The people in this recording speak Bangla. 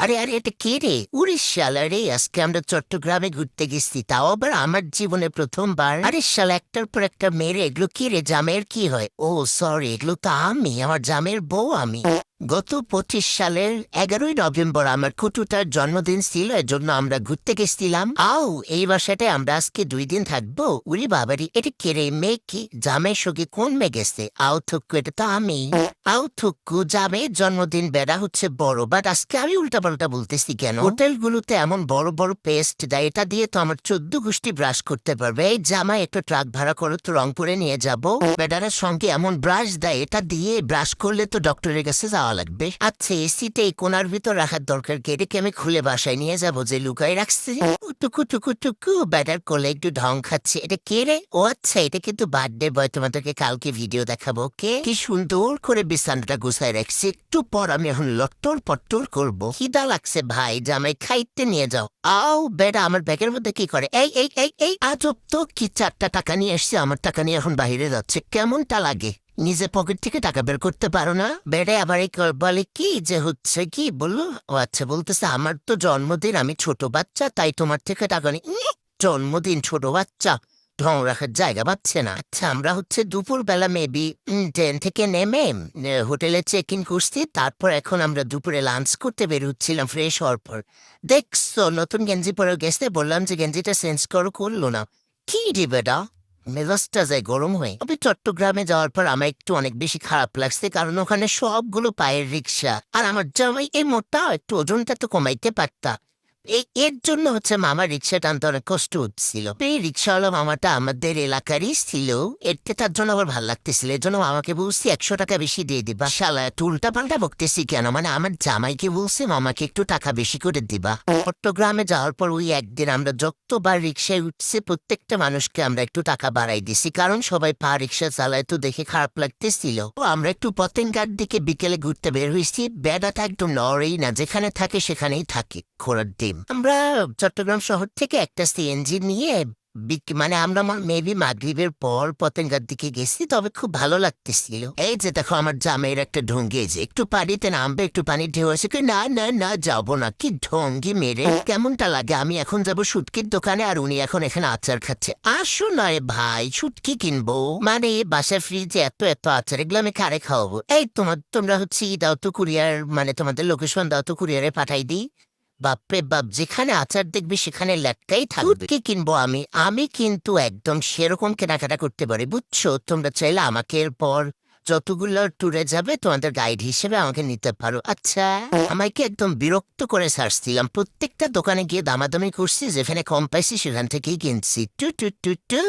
আরে আরে এটা কে রে? উড়িস শালা রে, আজকে আমরা চট্টগ্রামে ঘুরতে গেছি, তাও আবার আমার জীবনে প্রথমবার। আরে শালা, একটার পর একটা মেরে, এগুলো কি রে? জামের কি হয়? ও সরি, এগুলো তো আমি, আমার জামের বউ আমি। গত 25 সালের 11ই নভেম্বর আমার কুটুটার জন্মদিন ছিল, এজন্য আমরা ঘুরতে গেছিলাম। আও, এই বাসাটায় আমরা আজকে 2 দিন থাকবো। উরি বাবারি, এটা কে রে? মেয়ে কি? জামের সঙ্গে কোন মেয়ে গেছে? আও থুক্কু, এটা তো আমি। আও থুক্কু, জামের জন্মদিন বেড়া হচ্ছে বড়, বাট আজকে আমি উল্টাপাল্টা বলতেছি কেন? হোটেলগুলোতে এমন বড় বড় পেস্ট দেয়, এটা দিয়ে তো আমার 14 গোষ্ঠী ব্রাশ করতে পারবে। এই জামাই একটা ট্রাক ভাড়া করো তো রংপুরে নিয়ে যাবো। বেডারের সঙ্গে এমন ব্রাশ দেয়, এটা দিয়ে ব্রাশ করলে তো ডক্টরের কাছে যাওয়া লাগবে। আচ্ছা, এসিতে এই কোনার ভিতর রাখার দরকার কি? এটাকে আমি খুলে বাসায় নিয়ে যাবো যে লুকাই রাখছি? টুকু টুকু টুকু, বেটার কোলে একটু ঢং খাচ্ছে। এটা কে রে? ও আচ্ছা, এটা কিন্তু বার্থডে বয়, তোমাদেরকে কালকে ভিডিও দেখাবো। কে কি সুন্দর করে বিছানাটা গুছাই রাখছি, একটু পর আমি এখন লট্টর পট্টর করবো। খিদা লাগছে ভাই, জামাই খাইতে নিয়ে যাও। আও বেটা, আমার ব্যাগের মধ্যে কি করে? এই এই এই এই আজব তো, কি 4টা টাকা নিয়ে এসছি, আমার টাকা নিয়ে এখন বাইরে যাচ্ছে, কেমনটা লাগে? নিজে পকেট থেকে টাকা বের করতে পারো না? বেড়ে আবার এই বলে কি যে হচ্ছে কি বললো? ও আচ্ছা, বলতেছে আমার তো জন্মদিন, আমি ছোট বাচ্চা, তাই তোমার থেকে টাকা নি। জন্মদিন, ছোট বাচ্চা, ঢং রাখার জায়গা পাচ্ছে না। আচ্ছা, আমরা হচ্ছে দুপুরবেলা মেবি ট্রেন থেকে নেমে হোটেলে চেক ইন করছি, তারপর এখন আমরা দুপুরে লাঞ্চ করতে বের হচ্ছিলাম ফ্রেশ হওয়ার পর। দেখছো নতুন গেঞ্জি পরে গেছে, বললাম যে গেঞ্জিটা চেঞ্জ করলো না। কি রে বেটা, মেজাজটা যায় গরম হয়ে। তবে চট্টগ্রামে যাওয়ার পর আমার একটু অনেক বেশি খারাপ লাগছে, কারণ ওখানে সবগুলো পায়ের রিক্সা, আর আমার জামাই এই মোটা, একটু ওজনটা তো কমাইতে পারতা। এর জন্য হচ্ছে মামার রিক্সা টানতে অনেক কষ্ট হচ্ছিল। এই রিক্সাওয়ালা মামাটা আমাদের এলাকারই ছিল, এতে তার জন্য আবার ভালো লাগতেছিল, এর জন্য মামাকে বলছি 100 টাকা বেশি দিয়ে দিবা। শালা, উল্টা পাল্টা বকতেছি কেন? মানে আমার জামাইকে বলছে মামাকে একটু টাকা বেশি করে দিবা। চট্টগ্রামে যাওয়ার পর ওই একদিন আমরা যতবার রিক্সায় উঠছে, প্রত্যেকটা মানুষকে আমরা একটু টাকা বাড়াই দিছি, কারণ সবাই পা রিক্সা চালায় তো দেখে খারাপ লাগতেছিল। তো আমরা একটু পতেঙ্গার দিকে বিকেলে ঘুরতে বের হয়েছি। বেড়াটা একদম নড়েই না, যেখানে থাকে সেখানেই থাকে, ঘোড়ার ডিম। আমরা চট্টগ্রাম শহর থেকে একটা সিএনজি নিয়ে মানে আমরা মেবি মাগরিবের পর পতেঙ্গার দিকে গেছি, তবে খুব ভালো লাগতেছিল। এই যে দেখো আমার জামের একটা ঢঙ্গি, যে একটু পানিতে নামবে, একটু পানির ঢেউ আছে কি? না না না, যাবো না। কি ঢঙ্গি মেরে, কেমনটা লাগে? আমি এখন যাবো শুটকির দোকানে, আর উনি এখন এখানে আচার খাচ্ছে। আসো না রে ভাই, শুটকি কিনবো মানে? বাসার ফ্রিজে এত এত আচার, এগুলো আমি কারে খাওয়াবো? এই তোমরা হচ্ছে দাও তো কুরিয়ার, মানে তোমাদের লোকেশন দাও তো, কুরিয়ারে পাঠাই দিই। বাপরে বাপ, যেখানে আচার দেখবি সেখানে লেটকাই থাকবে। কি কিনবো আমি? আমি কিন্তু একদম সেরকম কেনাকাটা করতে পারি, বুঝছো? তোমরা চাইলে আমাকে এরপর যতগুলো ট্যুরে যাবে তোমাদের গাইড হিসেবে আমাকে নিতে পারো। আচ্ছা, আমাকে একদম বিরক্ত করে ছাড়ছিলাম, প্রত্যেকটা দোকানে গিয়ে দামাদামি করছি, যেখানে কম পাইছি সেখান থেকেই কিনছি। টু টু টু টু।